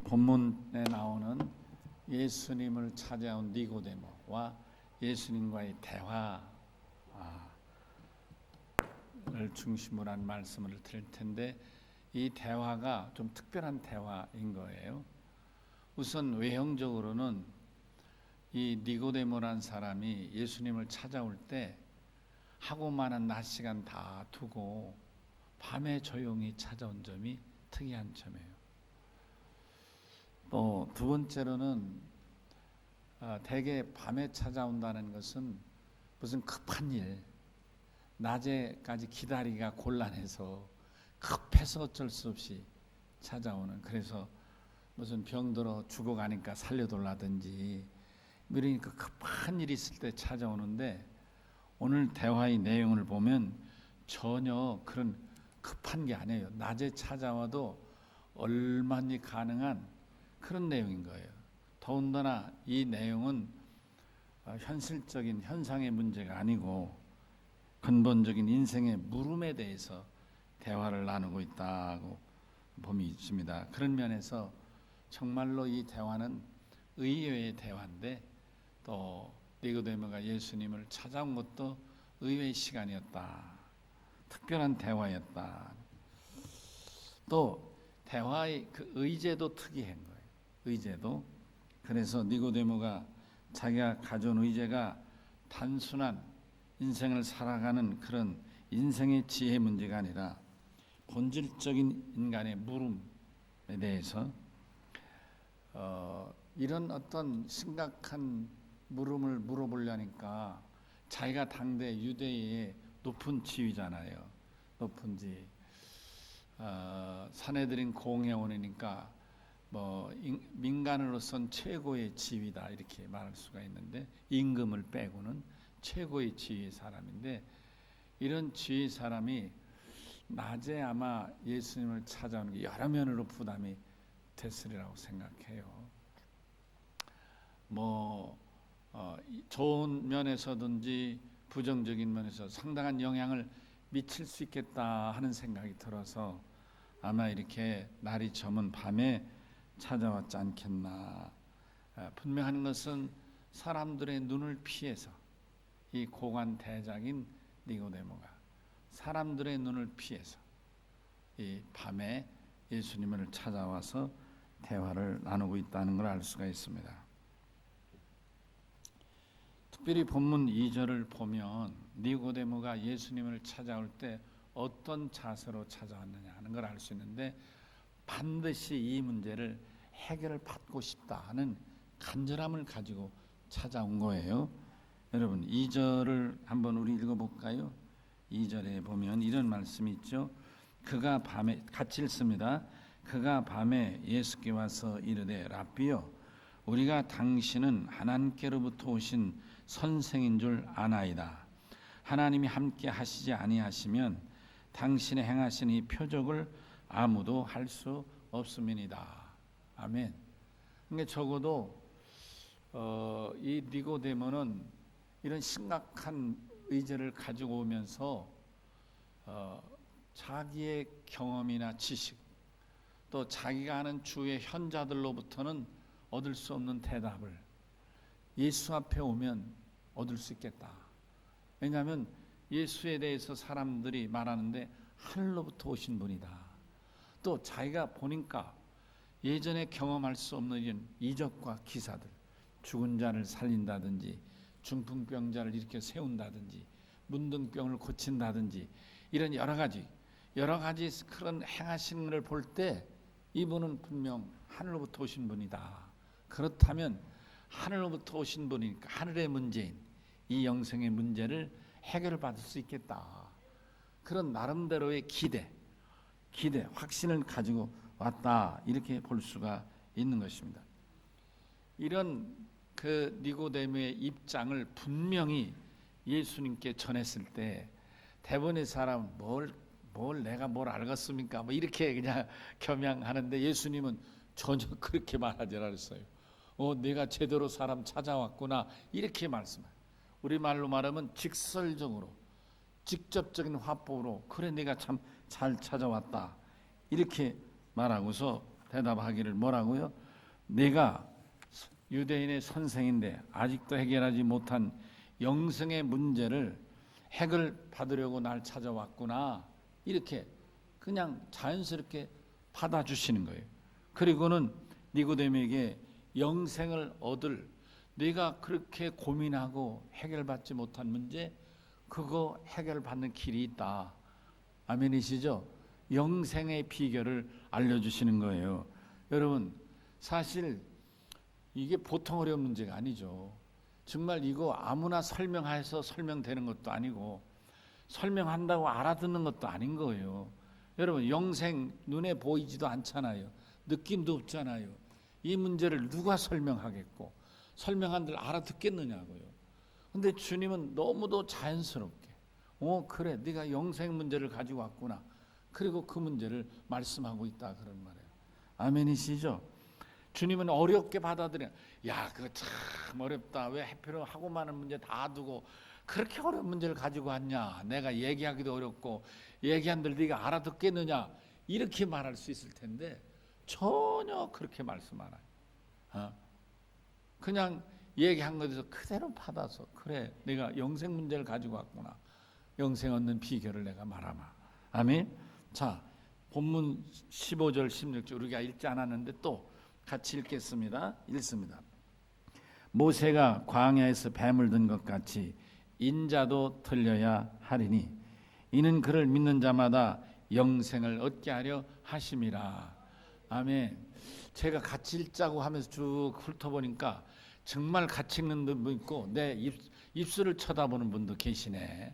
본문에 나오는 예수님을 찾아온 니고데모와 예수님과의 대화를 중심으로 한 말씀을 드릴 텐데, 이 대화가 좀 특별한 대화인 거예요. 우선 외형적으로는 이 니고데모란 사람이 예수님을 찾아올 때 하고 많은 낮 시간 다 두고 밤에 조용히 찾아온 점이 특이한 점이에요. 또 두 번째로는 대개 밤에 찾아온다는 것은 무슨 급한 일, 낮에까지 기다리기가 곤란해서 급해서 어쩔 수 없이 찾아오는, 그래서 무슨 병들어 죽어가니까 살려달라든지 그러니까 급한 일이 있을 때 찾아오는데, 오늘 대화의 내용을 보면 전혀 그런 급한 게 아니에요. 낮에 찾아와도 얼마나 가능한 그런 내용인 거예요. 더군다나 이 내용은 현실적인 현상의 문제가 아니고 근본적인 인생의 물음에 대해서 대화를 나누고 있다고 봄이 있습니다. 그런 면에서 정말로 이 대화는 의외의 대화인데, 또 니고데모가 예수님을 찾아온 것도 의외의 시간이었다. 특별한 대화였다. 또 대화의 그 의제도 특이한 거예요. 의제도. 그래서 니고데모가 자기가 가져온 의제가 단순한 인생을 살아가는 그런 인생의 지혜 문제가 아니라 본질적인 인간의 물음에 대해서 이런 어떤 심각한 물음을 물어보려니까, 자기가 당대 유대의 높은 지위잖아요. 높은 지위. 사내들인 공회원이니까 뭐 민간으로선 최고의 지위다 이렇게 말할 수가 있는데, 임금을 빼고는 최고의 지위의 사람인데, 이런 지위의 사람이 낮에 아마 예수님을 찾아오는 게 여러 면으로 부담이 됐으리라고 생각해요. 좋은 면에서든지 부정적인 면에서 상당한 영향을 미칠 수 있겠다 하는 생각이 들어서 아마 이렇게 날이 저문 밤에 찾아왔지 않겠나. 분명한 것은 사람들의 눈을 피해서, 이 고관 대장인 니고데모가 사람들의 눈을 피해서 이 밤에 예수님을 찾아와서 대화를 나누고 있다는 걸 알 수가 있습니다. 특별히 본문 2절을 보면 니고데모가 예수님을 찾아올 때 어떤 자세로 찾아왔느냐 하는 걸 알 수 있는데, 반드시 이 문제를 해결을 받고 싶다 하는 간절함을 가지고 찾아온 거예요. 여러분 2절을 한번 우리 읽어볼까요? 2절에 보면 이런 말씀이 있죠. 그가 밤에, 같이 읽습니다. 그가 밤에 예수께 와서 이르되 랍비여, 우리가 당신은 하나님께로부터 오신 선생인 줄 아나이다. 하나님이 함께 하시지 아니하시면 당신의 행하신 이 표적을 아무도 할 수 없음이니이다. 아멘. 그러니까 적어도 이 니고데모는 이런 심각한 의제를 가지고 오면서 자기의 경험이나 지식, 또 자기가 아는 주의 현자들로부터는 얻을 수 없는 대답을 예수 앞에 오면 얻을 수 있겠다. 왜냐하면 예수에 대해서 사람들이 말하는데 하늘로부터 오신 분이다. 또 자기가 보니까 예전에 경험할 수 없는 이런 이적과 기사들, 죽은 자를 살린다든지 중풍병자를 이렇게 세운다든지 문둥병을 고친다든지 이런 여러 가지 그런 행하시는 것을 볼 때 이분은 분명 하늘로부터 오신 분이다. 그렇다면 하늘로부터 오신 분이니까 하늘의 문제인 이 영생의 문제를 해결을 받을 수 있겠다. 그런 나름대로의 기대, 확신을 가지고 왔다. 이렇게 볼 수가 있는 것입니다. 이런 그 니고데모의 입장을 분명히 예수님께 전했을 때 대부분의 사람은 내가 뭘 알겠습니까? 뭐 이렇게 그냥 겸양하는데, 예수님은 전혀 그렇게 말하지 않았어요. 내가 제대로 사람 찾아왔구나 이렇게 말씀해요. 우리말로 말하면 직설적으로, 직접적인 화법으로, 그래 내가 참 잘 찾아왔다 이렇게 말하고서 대답하기를 뭐라고요? 내가 유대인의 선생인데 아직도 해결하지 못한 영생의 문제를 해결받으려고 날 찾아왔구나. 이렇게 그냥 자연스럽게 받아주시는 거예요. 그리고는 니고데모에게 영생을 얻을, 네가 그렇게 고민하고 해결받지 못한 문제, 그거 해결받는 길이 있다. 아멘이시죠? 영생의 비결을 알려주시는 거예요. 여러분, 사실 이게 보통 어려운 문제가 아니죠. 정말 이거 아무나 설명해서 설명되는 것도 아니고 설명한다고 알아듣는 것도 아닌 거예요. 여러분, 영생 눈에 보이지도 않잖아요. 느낌도 없잖아요. 이 문제를 누가 설명하겠고 설명한들 알아듣겠느냐고요. 근데 주님은 너무도 자연스럽게 그래, 네가 영생 문제를 가지고 왔구나. 그리고 그 문제를 말씀하고 있다, 그런 말이에요. 아멘이시죠? 주님은 어렵게 받아들여. 야, 그거 참 어렵다. 왜 해피로 하고 많은 문제 다 두고 그렇게 어려운 문제를 가지고 왔냐. 내가 얘기하기도 어렵고 얘기한들 네가 알아듣겠느냐. 이렇게 말할 수 있을 텐데 전혀 그렇게 말씀 안 해요. 그냥 얘기한 것에서 그대로 받아서 그래, 내가 영생 문제를 가지고 왔구나. 영생 얻는 비결을 내가 말하마. 아멘. 자, 본문 15절 16절 우리가 읽지 않았는데 또 같이 읽겠습니다. 읽습니다. 모세가 광야에서 뱀을 든 것 같이 인자도 들려야 하리니 이는 그를 믿는 자마다 영생을 얻게 하려 하심이라. 아멘. 제가 같이 읽자고 하면서 쭉 훑어보니까 정말 같이 읽는 분도 있고 내 입술을 쳐다보는 분도 계시네.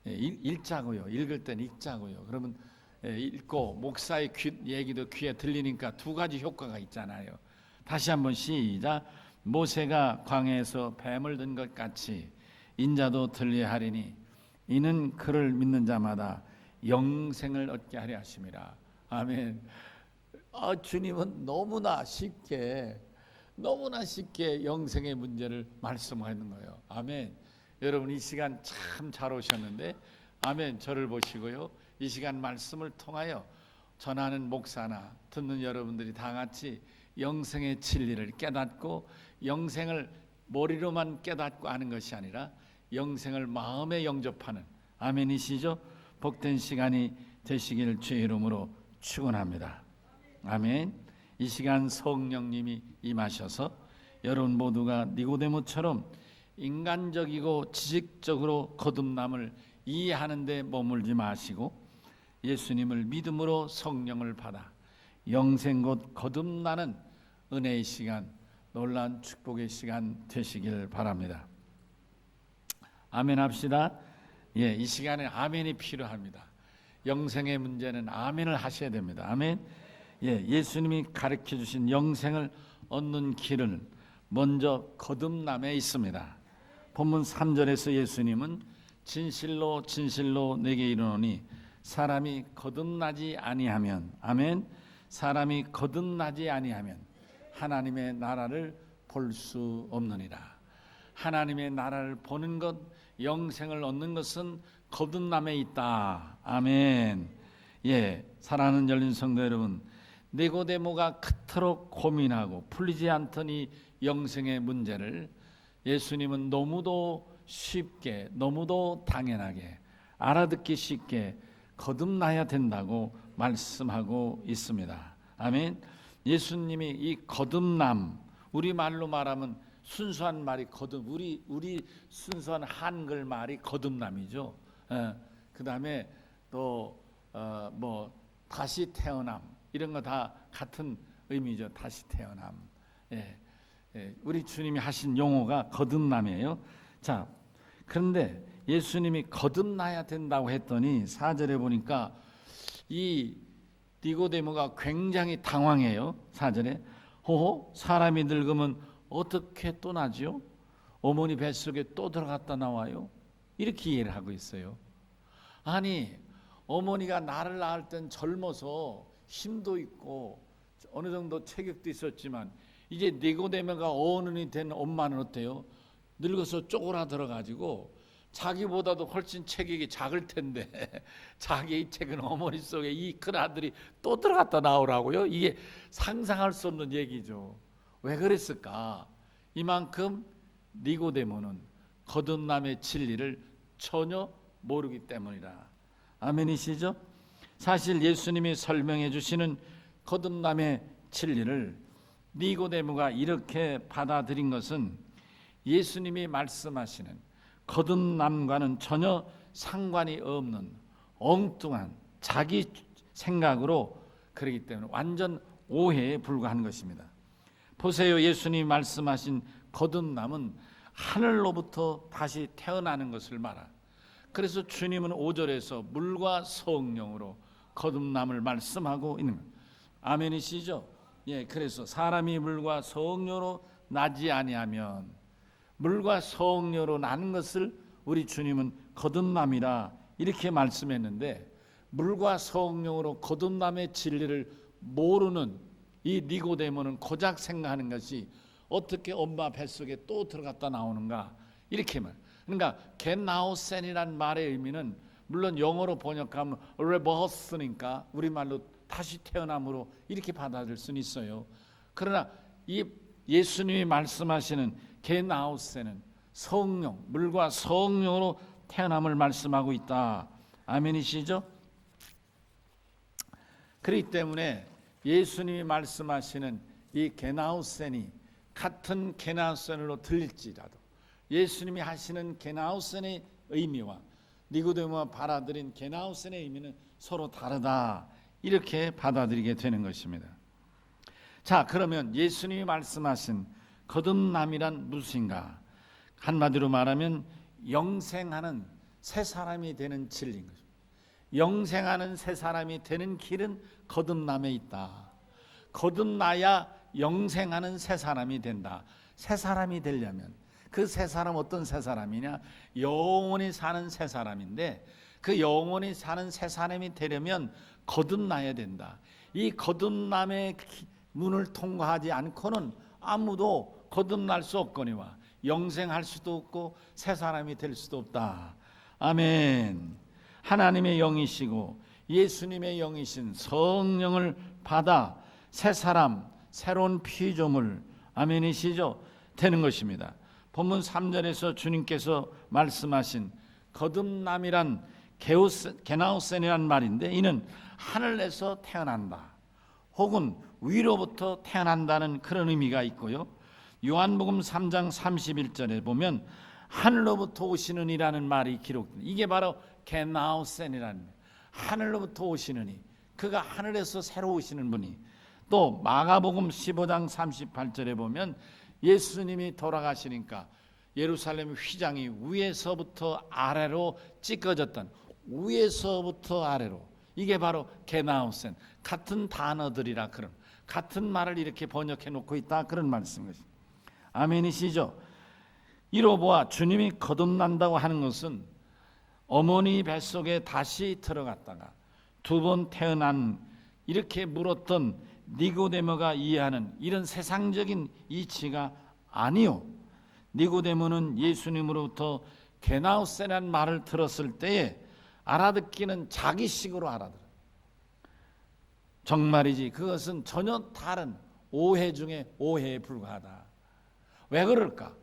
읽자고요. 읽을 땐 읽자고요. 그러면 읽고 목사의 얘기도 귀에 들리니까 두 가지 효과가 있잖아요. 다시 한번 시작. 모세가 광야에서 뱀을 든 것 같이 인자도 들려야 하리니 이는 그를 믿는 자마다 영생을 얻게 하려 하심이라. 아멘. 주님은 너무나 쉽게 영생의 문제를 말씀하는 거예요. 아멘. 여러분, 이 시간 참 잘 오셨는데, 아멘. 저를 보시고요, 이 시간 말씀을 통하여 전하는 목사나 듣는 여러분들이 다 같이 영생의 진리를 깨닫고 영생을 머리로만 깨닫고 아는 것이 아니라 영생을 마음에 영접하는, 아멘이시죠? 복된 시간이 되시길 주의 이름으로 축원합니다. 아멘. 이 시간 성령님이 임하셔서 여러분 모두가 니고데모처럼 인간적이고 지식적으로 거듭남을 이해하는 데 머물지 마시고 예수님을 믿음으로 성령을 받아 영생 곧 거듭나는 은혜의 시간, 놀라운 축복의 시간 되시길 바랍니다. 아멘 합시다. 이 시간에 아멘이 필요합니다. 영생의 문제는 아멘을 하셔야 됩니다. 아멘. 예수님이 가르쳐 주신 영생을 얻는 길은 먼저 거듭남에 있습니다. 본문 3절에서 예수님은 진실로 진실로 내게 이르노니 사람이 거듭나지 아니하면, 아멘, 사람이 거듭나지 아니하면 하나님의 나라를 볼 수 없느니라. 하나님의 나라를 보는 것, 영생을 얻는 것은 거듭남에 있다. 아멘. 사랑하는 열린 성도 여러분, 니고데모가 그토록 고민하고 풀리지 않던 이 영생의 문제를 예수님은 너무도 쉽게, 너무도 당연하게, 알아듣기 쉽게 거듭나야 된다고 말씀하고 있습니다. 아멘. 예수님이 이 거듭남, 우리말로 말하면 순수한 말이 우리 순수한 한글 말이 거듭남이죠. 그 다음에 또 다시 태어남, 이런 거 다 같은 의미죠. 다시 태어남. 우리 주님이 하신 용어가 거듭남이에요. 자, 그런데 예수님이 거듭나야 된다고 했더니 4절에 보니까 이 니고데모가 굉장히 당황해요. 4절에 사람이 늙으면 어떻게 또 나지요? 어머니 뱃속에 또 들어갔다 나와요? 이렇게 이해를 하고 있어요. 아니, 어머니가 나를 낳을 땐 젊어서 힘도 있고 어느 정도 체격도 있었지만 이제 니고데모가 어른이 된 엄마는 어때요? 늙어서 쪼그라들어 가지고 자기보다도 훨씬 체격이 작을 텐데 자기의 작은 어머니 속에 이 큰 아들이 또 들어갔다 나오라고요? 이게 상상할 수 없는 얘기죠. 왜 그랬을까? 이만큼 니고데모는 거듭남의 진리를 전혀 모르기 때문이라. 아멘이시죠? 사실 예수님이 설명해 주시는 거듭남의 진리를 니고데모가 이렇게 받아들인 것은 예수님이 말씀하시는 거듭남과는 전혀 상관이 없는 엉뚱한 자기 생각으로 그러기 때문에 완전 오해에 불과한 것입니다. 보세요. 예수님이 말씀하신 거듭남은 하늘로부터 다시 태어나는 것을 말하. 그래서 주님은 5절에서 물과 성령으로 거듭남을 말씀하고 있는 것. 아멘이시죠? 예, 그래서 사람이 물과 성령으로 나지 아니하면, 물과 성령으로 나는 것을 우리 주님은 거듭남이라 이렇게 말씀했는데, 물과 성령으로 거듭남의 진리를 모르는 이 니고데모는 고작 생각하는 것이 어떻게 엄마 뱃속에 또 들어갔다 나오는가, 이렇게 말. 그러니까 겟나우센이라는 말의 의미는 물론 영어로 번역하면 rebirth니까 우리말로 다시 태어남으로 이렇게 받아들일 수는 있어요. 그러나 이 예수님이 말씀하시는 겟나우센은 성령, 물과 성령으로 태어남을 말씀하고 있다. 아멘이시죠? 그렇기 때문에 예수님이 말씀하시는 이 겟나우센이 같은 겟나우센으로 들릴지라도 예수님이 하시는 겟나우센의 의미와 니고데모가 받아들인 겟나우센의 의미는 서로 다르다, 이렇게 받아들이게 되는 것입니다. 자, 그러면 예수님이 말씀하신 거듭남이란 무엇인가? 한마디로 말하면 영생하는 새 사람이 되는 진리인 것입니다. 영생하는 새 사람이 되는 길은 거듭남에 있다. 거듭나야 영생하는 새 사람이 된다. 새 사람이 되려면 그 새 사람 어떤 새 사람이냐? 영원히 사는 새 사람인데, 그 영원히 사는 새 사람이 되려면 거듭나야 된다. 이 거듭남의 문을 통과하지 않고는 아무도 거듭날 수 없거니와 영생할 수도 없고 새 사람이 될 수도 없다. 아멘. 하나님의 영이시고 예수님의 영이신 성령을 받아 새 사람, 새로운 피조물, 아멘이시죠? 되는 것입니다. 본문 3절에서 주님께서 말씀하신 거듭남이란 게나우센이란 말인데, 이는 하늘에서 태어난다 혹은 위로부터 태어난다는 그런 의미가 있고요. 요한복음 3장 31절에 보면 하늘로부터 오시는 이라는 말이 기록됩니다. 이게 바로 게나우센이라는, 하늘로부터 오시는 이, 그가 하늘에서 새로 오시는 분이. 또 마가복음 15장 38절에 보면 예수님이 돌아가시니까 예루살렘 휘장이 위에서부터 아래로 찢어졌던, 위에서부터 아래로, 이게 바로 게나우센, 같은 단어들이라, 그런 같은 말을 이렇게 번역해 놓고 있다, 그런 말씀입니다. 아멘이시죠? 이로 보아 주님이 거듭난다고 하는 것은 어머니 뱃속에 다시 들어갔다가 두 번 태어난, 이렇게 물었던 니고데모가 이해하는 이런 세상적인 이치가 아니요. 니고데모는 예수님으로부터 게나우센이라는 말을 들었을 때에 알아듣기는 자기식으로 알아들어요. 정말이지 그것은 전혀 다른 오해 중에 오해에 불과하다. 왜 그럴까?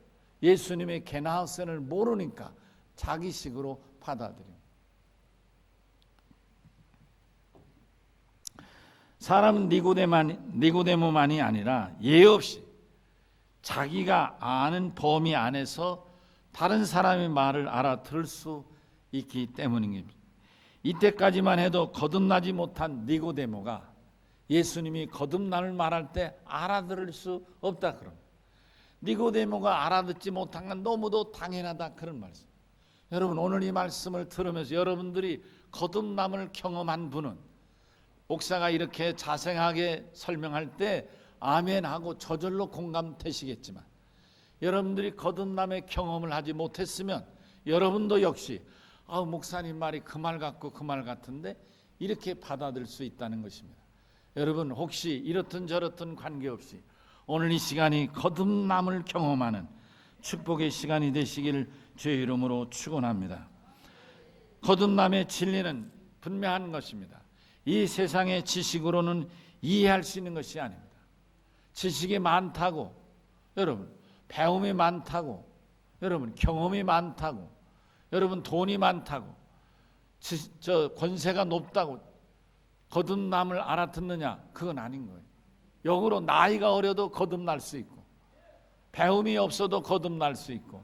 예수님의 게나우센을 모르니까 자기식으로 받아들여요. 사람은 니고데모만이 아니라 예 없이 자기가 아는 범위 안에서 다른 사람의 말을 알아들을 수 있기 때문입니다. 이때까지만 해도 거듭나지 못한 니고데모가 예수님이 거듭남을 말할 때 알아들을 수 없다, 그럼 니고데모가 알아듣지 못한 건 너무도 당연하다, 그런 말씀. 여러분, 오늘 이 말씀을 들으면서 여러분들이 거듭남을 경험한 분은 목사가 이렇게 자세하게 설명할 때 아멘하고 저절로 공감되시겠지만, 여러분들이 거듭남의 경험을 하지 못했으면 여러분도 역시 목사님 말이 그 말 같고 그 말 같은데 이렇게 받아들일 수 있다는 것입니다. 여러분, 혹시 이렇든 저렇든 관계없이 오늘 이 시간이 거듭남을 경험하는 축복의 시간이 되시기를 주의 이름으로 축원합니다. 거듭남의 진리는 분명한 것입니다. 이 세상의 지식으로는 이해할 수 있는 것이 아닙니다. 지식이 많다고, 여러분 배움이 많다고, 여러분 경험이 많다고, 여러분 돈이 많다고, 권세가 높다고 거듭남을 알아듣느냐? 그건 아닌 거예요. 영으로 나이가 어려도 거듭날 수 있고, 배움이 없어도 거듭날 수 있고,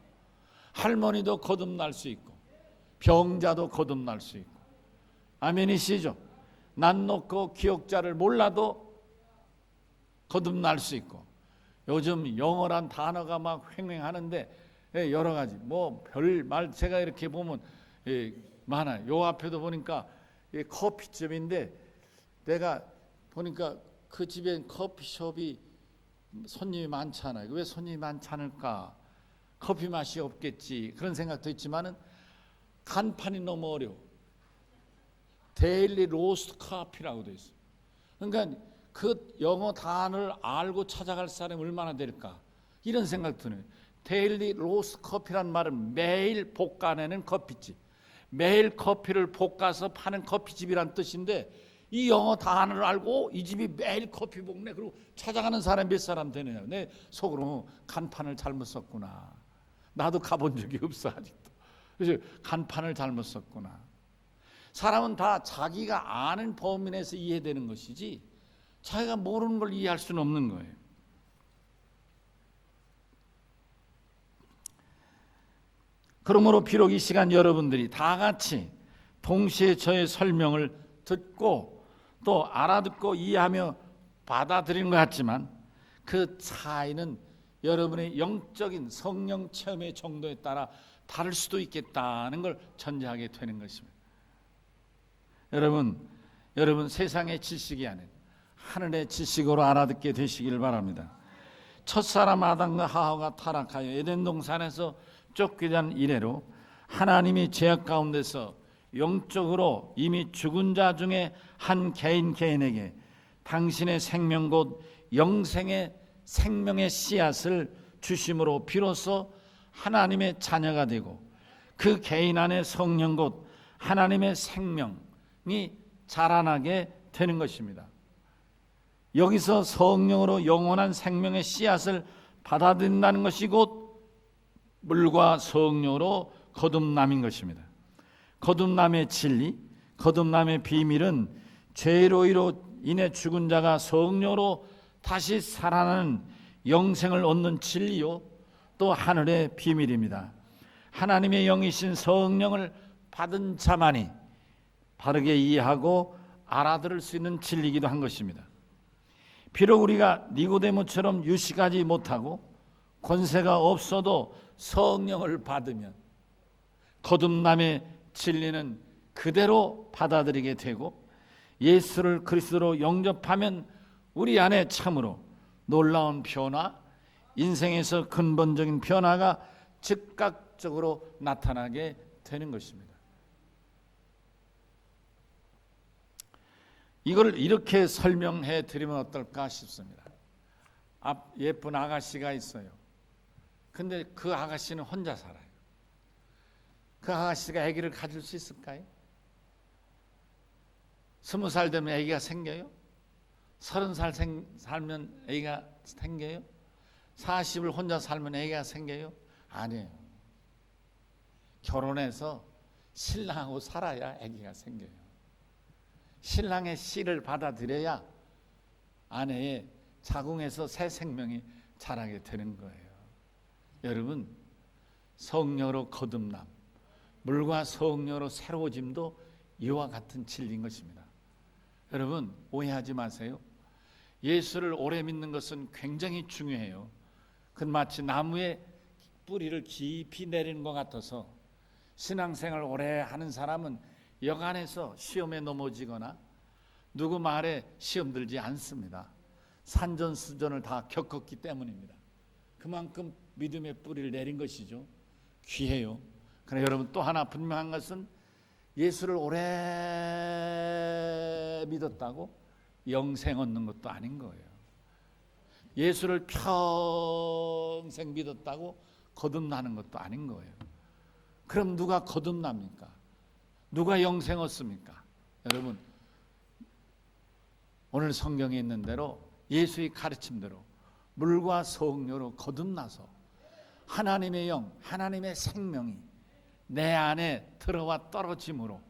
할머니도 거듭날 수 있고, 병자도 거듭날 수 있고. 아멘이시죠? 난 놓고 기억자를 몰라도 거듭날 수 있고. 요즘 영어란 단어가 막 횡행하는데 여러 가지 뭐 별 말 제가 이렇게 보면 많아요. 요 앞에도 보니까 커피집인데 내가 보니까 그 집엔 커피숍이 손님이 많잖아요. 왜 손님이 많지 않을까? 커피 맛이 없겠지. 그런 생각도 있지만은 간판이 너무 어려워. 데일리 로스트 커피라고 돼 있어요. 그러니까 그 영어 단어를 알고 찾아갈 사람이 얼마나 될까? 이런 생각 드네요. 데일리 로스트 커피란 말은 매일 볶아내는 커피집, 매일 커피를 볶아서 파는 커피집이란 뜻인데, 이 영어 단어를 알고 이 집이 매일 커피 볶네. 그리고 찾아가는 사람이 몇 사람 되느냐. 내 속으로 간판을 잘못 썼구나. 나도 가본 적이 없어 아직도. 그래서 간판을 잘못 썼구나. 사람은 다 자기가 아는 범위 내에서 이해되는 것이지 자기가 모르는 걸 이해할 수는 없는 거예요. 그러므로 비록 이 시간 여러분들이 다 같이 동시에 저의 설명을 듣고 또 알아듣고 이해하며 받아들이는 것 같지만 그 차이는 여러분의 영적인 성령 체험의 정도에 따라 다를 수도 있겠다는 걸 전제하게 되는 것입니다. 여러분 세상의 지식이 아닌 하늘의 지식으로 알아듣게 되시기를 바랍니다. 첫사람 아담과 하와가 타락하여 에덴 동산에서 쫓기던 이래로 하나님이 죄악 가운데서 영적으로 이미 죽은 자 중에 한 개인에게 당신의 생명 곧 영생의 생명의 씨앗을 주심으로 비로소 하나님의 자녀가 되고 그 개인 안에 성령 곧 하나님의 생명이 자라나게 되는 것입니다. 여기서 성령으로 영원한 생명의 씨앗을 받아들인다는 것이 곧 물과 성령으로 거듭남인 것입니다. 거듭남의 진리, 거듭남의 비밀은 죄로 인해 죽은 자가 성령으로 다시 살아나는 영생을 얻는 진리요 또 하늘의 비밀입니다. 하나님의 영이신 성령을 받은 자만이 바르게 이해하고 알아들을 수 있는 진리이기도 한 것입니다. 비록 우리가 니고데모처럼 유식하지 못하고 권세가 없어도 성령을 받으면 거듭남의 진리는 그대로 받아들이게 되고 예수를 그리스도로 영접하면 우리 안에 참으로 놀라운 변화, 인생에서 근본적인 변화가 즉각적으로 나타나게 되는 것입니다. 이걸 이렇게 설명해 드리면 어떨까 싶습니다. 예쁜 아가씨가 있어요. 근데 그 아가씨는 혼자 살아요. 그 아가씨가 아기를 가질 수 있을까요? 20살 되면 아기가 생겨요? 30살 살면 아기가 생겨요? 40을 혼자 살면 아기가 생겨요? 아니에요. 결혼해서 신랑하고 살아야 아기가 생겨요. 신랑의 씨를 받아들여야 아내의 자궁에서 새 생명이 자라게 되는 거예요. 여러분, 성령으로 거듭남, 물과 성령으로 새로워짐도 이와 같은 진리인 것입니다. 여러분, 오해하지 마세요. 예수를 오래 믿는 것은 굉장히 중요해요. 그건 마치 나무에 뿌리를 깊이 내리는 것 같아서 신앙생활 오래 하는 사람은 여간에서 시험에 넘어지거나 누구 말에 시험 들지 않습니다. 산전수전을 다 겪었기 때문입니다. 그만큼 믿음의 뿌리를 내린 것이죠. 귀해요. 그러나 여러분 또 하나 분명한 것은 예수를 오래 믿었다고 영생 얻는 것도 아닌 거예요. 예수를 평생 믿었다고 거듭나는 것도 아닌 거예요. 그럼 누가 거듭납니까? 누가 영생 얻습니까? 여러분, 오늘 성경에 있는 대로 예수의 가르침대로 물과 성령으로 거듭나서 하나님의 영, 하나님의 생명이 내 안에 들어와 떨어짐으로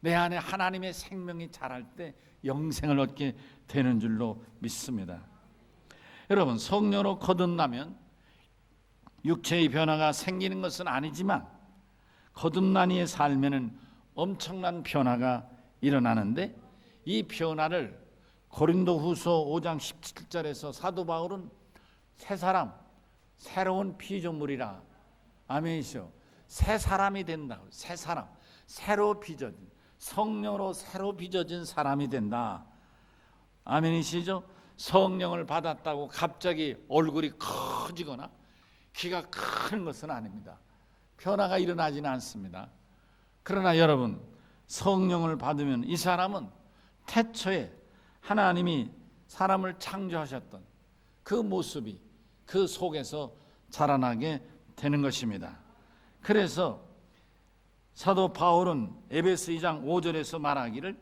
내 안에 하나님의 생명이 자랄 때 영생을 얻게 되는 줄로 믿습니다. 여러분, 성령으로 거듭나면 육체의 변화가 생기는 것은 아니지만 거듭난 이의 삶에는 엄청난 변화가 일어나는데, 이 변화를 고린도후서 5장 17절에서 사도 바울은 새 사람, 새로운 피조물이라, 아멘이시오, 새 사람이 된다. 새 사람, 새로 빚어진, 성령으로 새로 빚어진 사람이 된다. 아멘이시죠? 성령을 받았다고 갑자기 얼굴이 커지거나 키가 크는 것은 아닙니다. 변화가 일어나지는 않습니다. 그러나 여러분, 성령을 받으면 이 사람은 태초에 하나님이 사람을 창조하셨던 그 모습이 그 속에서 자라나게 되는 것입니다. 그래서 사도 바울은 에베소 2장 5절에서 말하기를,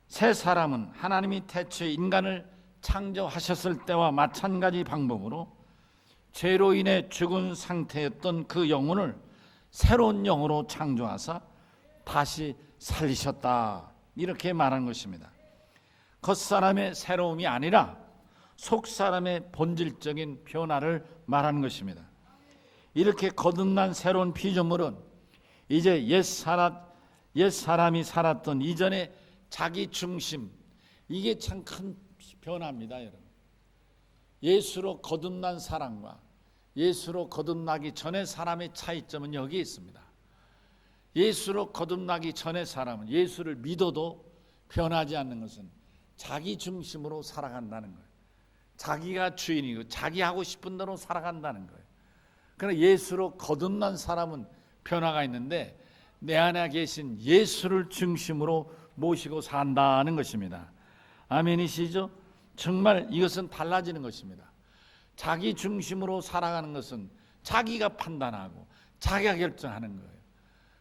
새 사람은 하나님이 태초에 인간을 창조하셨을 때와 마찬가지 방법으로 죄로 인해 죽은 상태였던 그 영혼을 새로운 영으로 창조하사 다시 살리셨다, 이렇게 말한 것입니다. 겉사람의 새로움이 아니라 속사람의 본질적인 변화를 말하는 것입니다. 이렇게 거듭난 새로운 피조물은 이제 옛 사람이 살았던 이전의 자기 중심, 이게 참 큰 변화입니다. 여러분, 예수로 거듭난 사람과 예수로 거듭나기 전의 사람의 차이점은 여기에 있습니다. 예수로 거듭나기 전의 사람은 예수를 믿어도 변하지 않는 것은 자기 중심으로 살아간다는 거예요. 자기가 주인이고 자기 하고 싶은 대로 살아간다는 거예요. 그러나 예수로 거듭난 사람은 변화가 있는데 내 안에 계신 예수를 중심으로 모시고 산다는 것입니다. 아멘이시죠? 정말 이것은 달라지는 것입니다. 자기 중심으로 살아가는 것은 자기가 판단하고 자기가 결정하는 거예요.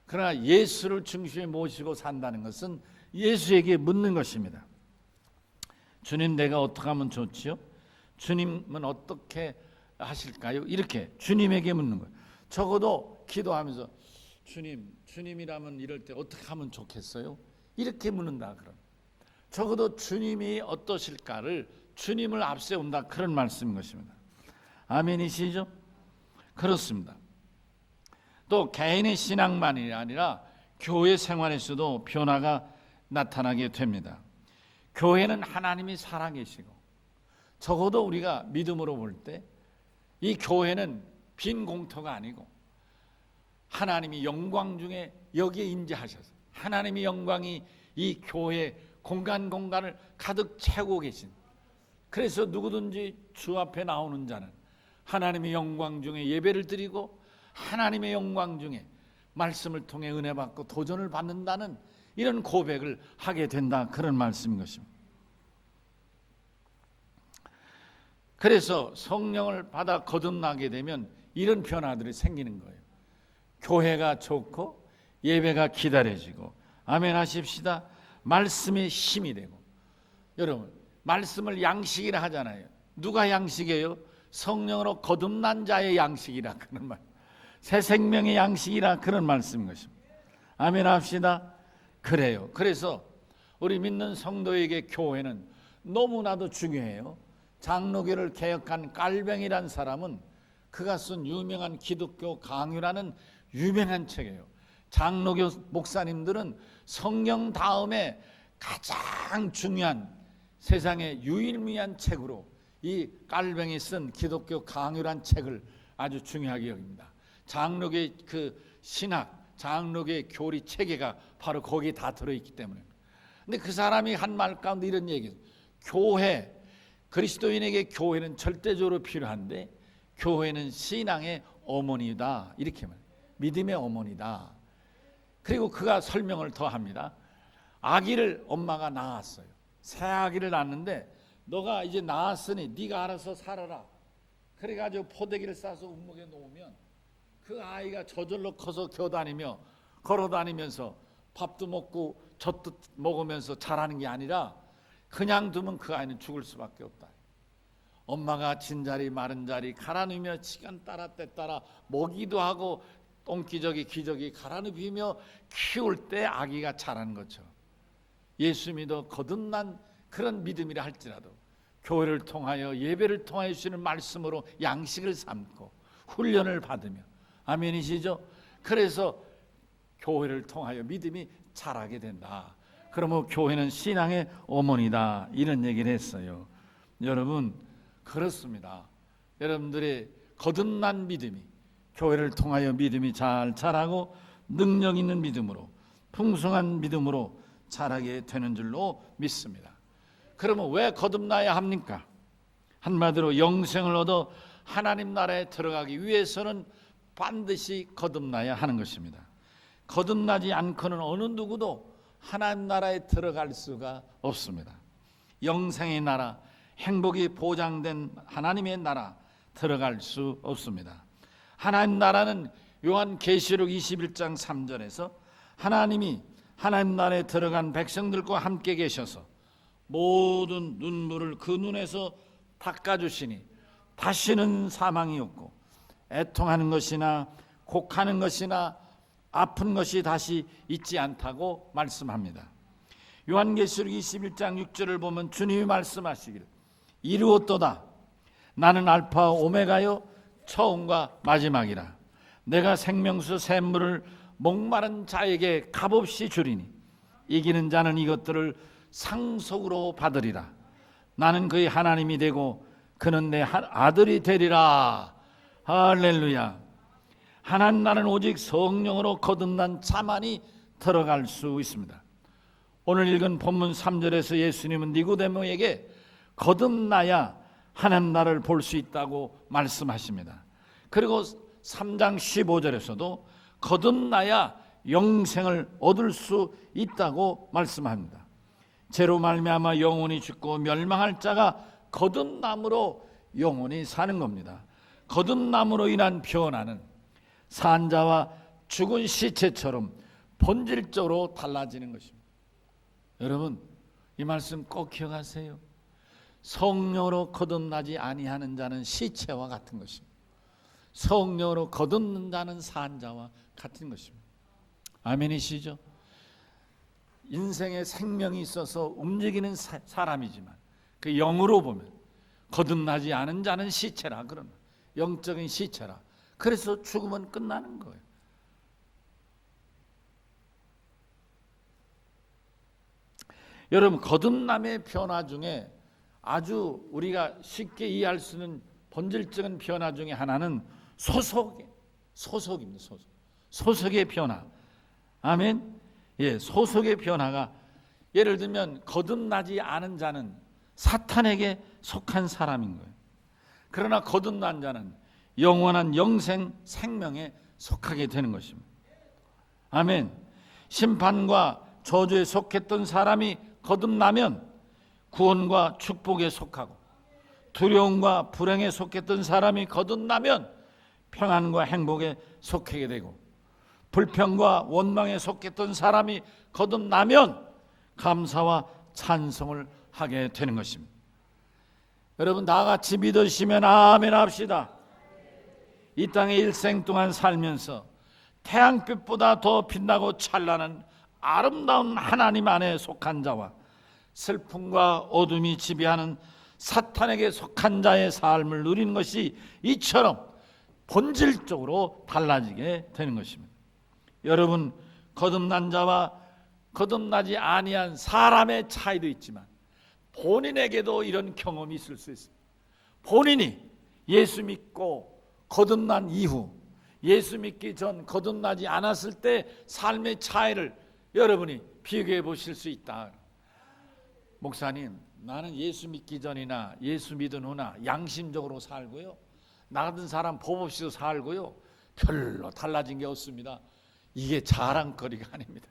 그러나 예수를 중심에 모시고 산다는 것은 예수에게 묻는 것입니다. 주님, 내가 어떻게 하면 좋지요? 주님은 어떻게 하실까요? 이렇게 주님에게 묻는 거예요. 적어도 기도하면서 주님이라면 이럴 때 어떻게 하면 좋겠어요? 이렇게 묻는다. 그럼 적어도 주님이 어떠실까를 주님을 앞세운다, 그런 말씀인 것입니다. 아멘이시죠? 그렇습니다. 또 개인의 신앙만이 아니라 교회 생활에서도 변화가 나타나게 됩니다. 교회는 하나님이 살아계시고, 적어도 우리가 믿음으로 볼 때 이 교회는 빈 공터가 아니고 하나님이 영광 중에 여기에 임재하셔서 하나님의 영광이 이 교회 공간을 가득 채우고 계신, 그래서 누구든지 주 앞에 나오는 자는 하나님의 영광 중에 예배를 드리고 하나님의 영광 중에 말씀을 통해 은혜 받고 도전을 받는다는 이런 고백을 하게 된다, 그런 말씀인 것입니다. 그래서 성령을 받아 거듭나게 되면 이런 변화들이 생기는 거예요. 교회가 좋고 예배가 기다려지고, 아멘 하십시다. 말씀이 힘이 되고, 여러분, 말씀을 양식이라 하잖아요. 누가 양식이에요? 성령으로 거듭난 자의 양식이라, 그런 말, 새 생명의 양식이라, 그런 말씀인 것입니다. 아멘 합시다. 그래요. 그래서 우리 믿는 성도에게 교회는 너무나도 중요해요. 장로교를 개혁한 깔뱅이란 사람은 그가 쓴 유명한 기독교 강유라는 유명한 책이에요. 장로교 목사님들은 성경 다음에 가장 중요한 세상의 유일무이한 책으로 이 깔뱅이 쓴 기독교 강유란 책을 아주 중요하게 여깁니다. 장로교의 그 신학, 장로교의 교리 체계가 바로 거기에 다 들어있기 때문에. 근데 그 사람이 한 말 가운데 이런 얘기예요. 교회, 그리스도인에게 교회는 절대적으로 필요한데 교회는 신앙의 어머니다, 이렇게 말해요. 믿음의 어머니다. 그리고 그가 설명을 더 합니다. 아기를 엄마가 낳았어요. 새 아기를 낳았는데 너가 이제 낳았으니 네가 알아서 살아라. 그래가지고 포대기를 싸서 운목에 놓으면 그 아이가 저절로 커서 겨다니며 걸어다니면서 밥도 먹고 젖도 먹으면서 자라는 게 아니라 그냥 두면 그 아이는 죽을 수밖에 없다. 엄마가 진자리 마른자리 갈아누며 시간 따라 때 따라 먹이도 하고 똥기저귀 기저귀 갈아누비며 키울 때 아기가 자라는 것처럼 예수 믿어 거듭난 그런 믿음이라 할지라도 교회를 통하여 예배를 통하여 주시는 말씀으로 양식을 삼고 훈련을 받으며 아멘이시죠? 그래서 교회를 통하여 믿음이 자라게 된다. 그러면 교회는 신앙의 어머니다 이런 얘기를 했어요. 여러분 그렇습니다. 여러분들의 거듭난 믿음이 교회를 통하여 믿음이 잘 자라고 능력 있는 믿음으로 풍성한 믿음으로 자라게 되는 줄로 믿습니다. 그러면 왜 거듭나야 합니까? 한마디로 영생을 얻어 하나님 나라에 들어가기 위해서는 반드시 거듭나야 하는 것입니다. 거듭나지 않고는 어느 누구도 하나님 나라에 들어갈 수가 없습니다. 영생의 나라, 행복이 보장된 하나님의 나라 들어갈 수 없습니다. 하나님 나라는 요한계시록 21장 3절에서 하나님이 하나님 나라에 들어간 백성들과 함께 계셔서 모든 눈물을 그 눈에서 닦아주시니 다시는 사망이 없고 애통하는 것이나 곡하는 것이나 아픈 것이 다시 있지 않다고 말씀합니다. 요한계시록 21장 6절을 보면 주님이 말씀하시기를 이루었도다. 나는 알파 오메가요 처음과 마지막이라. 내가 생명수 샘물을 목마른 자에게 값없이 주리니 이기는 자는 이것들을 상속으로 받으리라. 나는 그의 하나님이 되고 그는 내 아들이 되리라. 할렐루야. 하나님 나라는 오직 성령으로 거듭난 자만이 들어갈 수 있습니다. 오늘 읽은 본문 3절에서 예수님은 니고데모에게 거듭나야 하나님 나라를 볼 수 있다고 말씀하십니다. 그리고 3장 15절에서도 거듭나야 영생을 얻을 수 있다고 말씀합니다. 죄로 말미암아 영혼이 죽고 멸망할 자가 거듭남으로 영혼이 사는 겁니다. 거듭남으로 인한 변화는 산 자와 죽은 시체처럼 본질적으로 달라지는 것입니다. 여러분 이 말씀 꼭 기억하세요. 성령으로 거듭나지 아니하는 자는 시체와 같은 것입니다. 성령으로 거듭는 자는 산 자와 같은 것입니다. 아멘이시죠? 인생에 생명이 있어서 움직이는 사람이지만 그 영으로 보면 거듭나지 않은 자는 시체라 그러면 영적인 시체라. 그래서 죽으면 끝나는 거예요. 여러분 거듭남의 변화 중에 아주 우리가 쉽게 이해할 수 있는 본질적인 변화 중에 하나는 소속입니다. 소속의 변화. 아멘. 예, 소속의 변화가 예를 들면 거듭나지 않은 자는 사탄에게 속한 사람인 거예요. 그러나 거듭난 자는 영원한 영생 생명에 속하게 되는 것입니다. 아멘. 심판과 저주에 속했던 사람이 거듭나면 구원과 축복에 속하고 두려움과 불행에 속했던 사람이 거듭나면 평안과 행복에 속하게 되고 불평과 원망에 속했던 사람이 거듭나면 감사와 찬송을 하게 되는 것입니다. 여러분 다같이 믿으시면 아멘 합시다. 이 땅에 일생 동안 살면서 태양빛보다 더 빛나고 찬란한 아름다운 하나님 안에 속한 자와 슬픔과 어둠이 지배하는 사탄에게 속한 자의 삶을 누리는 것이 이처럼 본질적으로 달라지게 되는 것입니다. 여러분 거듭난 자와 거듭나지 아니한 사람의 차이도 있지만 본인에게도 이런 경험이 있을 수 있습니다. 본인이 예수 믿고 거듭난 이후 예수 믿기 전 거듭나지 않았을 때 삶의 차이를 여러분이 비교해 보실 수 있다. 목사님 나는 예수 믿기 전이나 예수 믿은 후나 양심적으로 살고요 나 같은 사람 법 없이도 살고요 별로 달라진 게 없습니다. 이게 자랑거리가 아닙니다.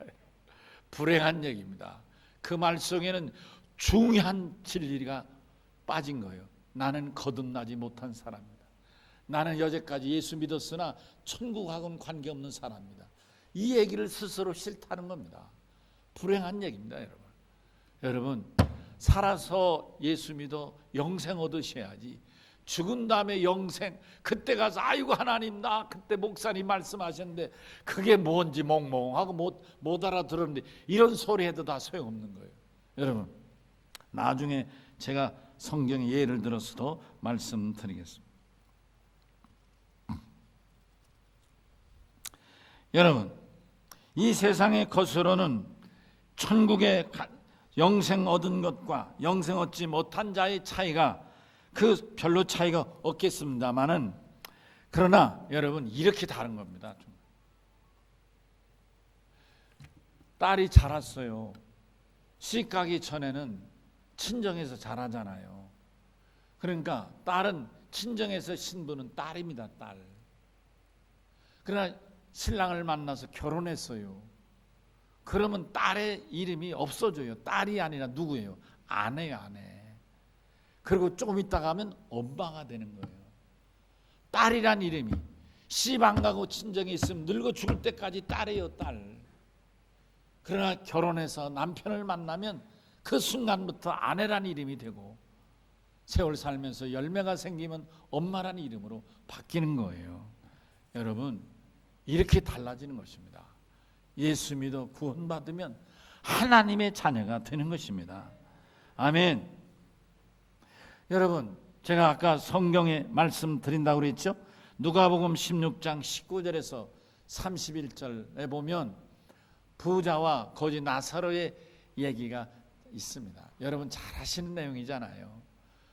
불행한 얘기입니다. 그 말 속에는 중요한 진리가 빠진 거예요. 나는 거듭나지 못한 사람입니다. 나는 여태까지 예수 믿었으나 천국하고는 관계없는 사람입니다. 이 얘기를 스스로 싫다는 겁니다. 불행한 얘기입니다, 여러분. 여러분, 살아서 예수 믿어 영생 얻으셔야지. 죽은 다음에 영생, 그때 가서 아이고 하나님 나 그때 목사님 말씀하셨는데 그게 뭔지 멍멍하고 못 알아들었는데 이런 소리 해도 다 소용없는 거예요. 여러분, 나중에 제가 성경의 예를 들어서도 말씀드리겠습니다. 여러분, 이 세상의 것으로는 천국의 영생 얻은 것과 영생 얻지 못한 자의 차이가 그 별로 차이가 없겠습니다만은, 그러나 여러분 이렇게 다른 겁니다. 딸이 자랐어요. 시집 가기 전에는 친정에서 자라잖아요. 그러니까 딸은 친정에서 신부는 딸입니다, 딸. 그러나 신랑을 만나서 결혼했어요. 그러면 딸의 이름이 없어져요. 딸이 아니라 누구예요? 아내예요, 아내. 그리고 조금 있다가 하면 엄마가 되는 거예요. 딸이란 이름이 시집 안 가고 친정에 있으면 늙어 죽을 때까지 딸이에요, 딸. 그러나 결혼해서 남편을 만나면 그 순간부터 아내란 이름이 되고 세월 살면서 열매가 생기면 엄마란 이름으로 바뀌는 거예요. 여러분, 이렇게 달라지는 것입니다. 예수 믿어 구원받으면 하나님의 자녀가 되는 것입니다. 아멘. 여러분, 제가 아까 성경에 말씀드린다고 그랬죠? 누가복음 16장 19절에서 31절에 보면 부자와 거지 나사로의 얘기가 있습니다. 여러분 잘 아시는 내용이잖아요.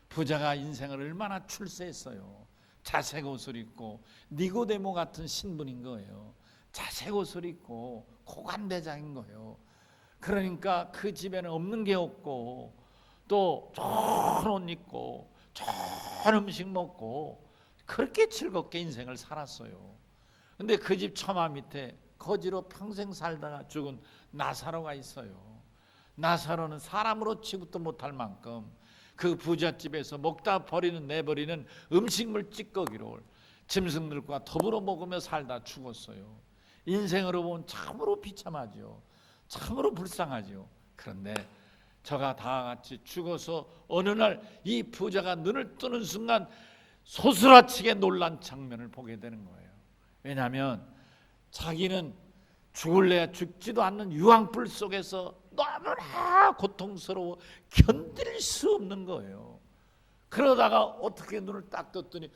부자가 인생을 얼마나 출세했어요. 자색 옷을 입고 니고데모 같은 신분인 거예요. 자색 옷을 입고 고관대장인 거예요. 그러니까 그 집에는 없는 게 없고 또 좋은 옷 입고 좋은 음식 먹고 그렇게 즐겁게 인생을 살았어요. 근데 그 집 처마 밑에 거지로 평생 살다가 죽은 나사로가 있어요. 나사로는 사람으로 치고도 못할 만큼 그 부잣집에서 먹다 버리는 내버리는 음식물 찌꺼기로 짐승들과 더불어 먹으며 살다 죽었어요. 인생으로 보면 참으로 비참하죠. 참으로 불쌍하죠. 그런데 저가 다 같이 죽어서 어느 날 이 부자가 눈을 뜨는 순간 소스라치게 놀란 장면을 보게 되는 거예요. 왜냐하면 자기는 죽을래야 죽지도 않는 유황불 속에서 너무나 고통스러워 견딜 수 없는 거예요. 그러다가 어떻게 눈을 딱 떴더니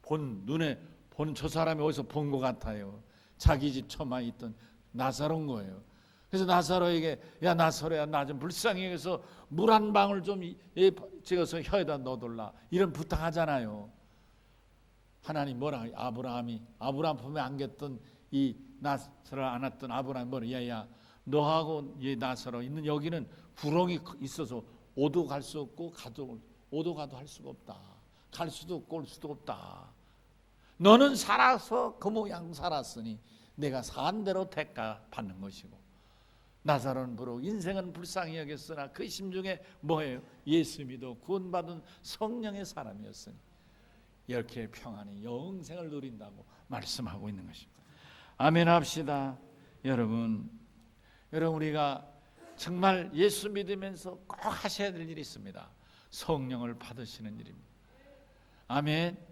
눈에 본 저 사람이 어디서 본 것 같아요. 자기 집 처마에 있던 나사로인 거예요. 그래서 나사로에게 야 나사로야 나 좀 불쌍히 해서 물 한 방울 좀 찍어서 혀에다 넣어둘라 이런 부탁하잖아요. 하나님 뭐라 아브라함 품에 안겼던 이 나사로를 안았던 아브라함이 뭐라 야야 너하고 이 나사로 있는 여기는 구렁이 있어서 오도 갈 수 없고 오도 가도 할 수가 없다. 갈 수도 없고 올 수도 없다. 너는 살아서 그 모양 살았으니 내가 산 대로 대가 받는 것이고 나사로는 비록 인생은 불쌍히 여겼으나 그 심중에 뭐예요? 예수 믿어 구원받은 성령의 사람이었으니 이렇게 평안히 영생을 누린다고 말씀하고 있는 것입니다. 아멘 합시다. 여러분 우리가 정말 예수 믿으면서 꼭 하셔야 될 일이 있습니다. 성령을 받으시는 일입니다. 아멘.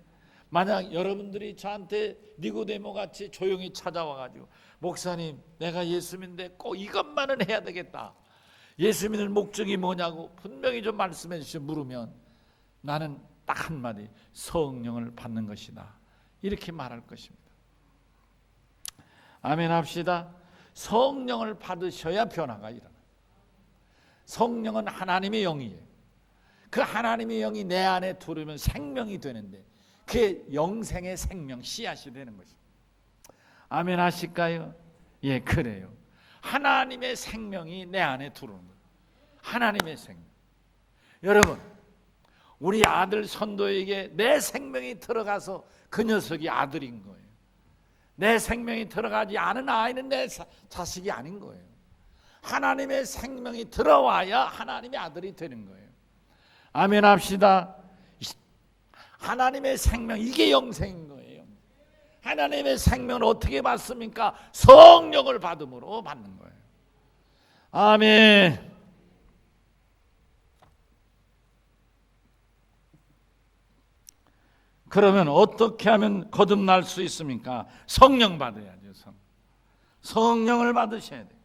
만약 여러분들이 저한테 니고데모 같이 조용히 찾아와가지고 목사님 내가 예수 믿는데 꼭 이것만은 해야 되겠다. 예수 믿는 목적이 뭐냐고 분명히 좀 말씀해 주시고 물으면 나는 딱 한마디 성령을 받는 것이다. 이렇게 말할 것입니다. 아멘 합시다. 성령을 받으셔야 변화가 일어나요. 성령은 하나님의 영이에요. 그 하나님의 영이 내 안에 들어오면 생명이 되는데 그게 영생의 생명 씨앗이 되는 것입니다. 아멘 하실까요? 예, 그래요. 하나님의 생명이 내 안에 들어오는 거예요. 하나님의 생명. 여러분 우리 아들 선도에게 내 생명이 들어가서 그 녀석이 아들인 거예요. 내 생명이 들어가지 않은 아이는 내 자식이 아닌 거예요. 하나님의 생명이 들어와야 하나님의 아들이 되는 거예요. 아멘 합시다. 하나님의 생명 이게 영생인 거예요. 하나님의 생명을 어떻게 받습니까? 성령을 받음으로 받는 거예요. 아멘. 그러면 어떻게 하면 거듭날 수 있습니까? 성령 받아야죠. 성령을 받으셔야 돼요.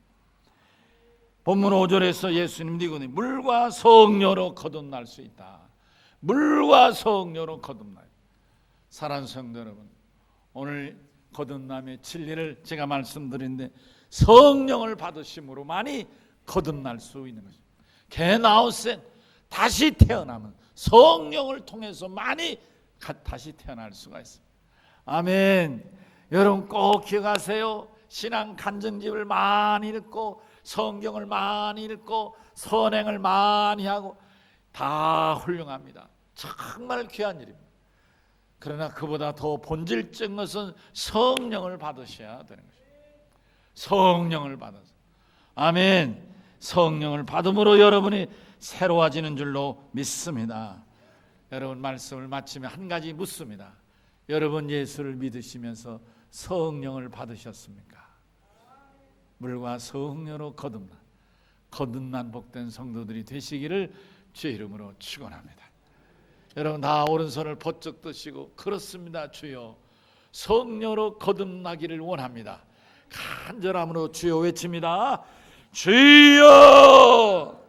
본문 5절에서 예수님 니고니 물과 성령으로 거듭날 수 있다. 물과 성령으로 거듭나요. 사랑하는 성도 여러분, 오늘 거듭남의 진리를 제가 말씀드리는데 성령을 받으심으로만이 거듭날 수 있는 것입니다. 게나우센 다시 태어나면 성령을 통해서만이 다시 태어날 수가 있습니다. 아멘. 여러분 꼭 기억하세요. 신앙 간증집을 많이 읽고 성경을 많이 읽고 선행을 많이 하고 다 훌륭합니다. 정말 귀한 일입니다. 그러나 그보다 더 본질적인 것은 성령을 받으셔야 되는 것입니다. 성령을 받아서. 아멘. 성령을 받음으로 여러분이 새로워지는 줄로 믿습니다. 여러분 말씀을 마치며 한 가지 묻습니다. 여러분 예수를 믿으시면서 성령을 받으셨습니까? 물과 성령으로 거듭난 복된 성도들이 되시기를 주의 이름으로 축원합니다. 여러분 다 오른손을 번쩍 드시고 그렇습니다. 주여 성령으로 거듭나기를 원합니다. 간절함으로 주여 외칩니다. 주여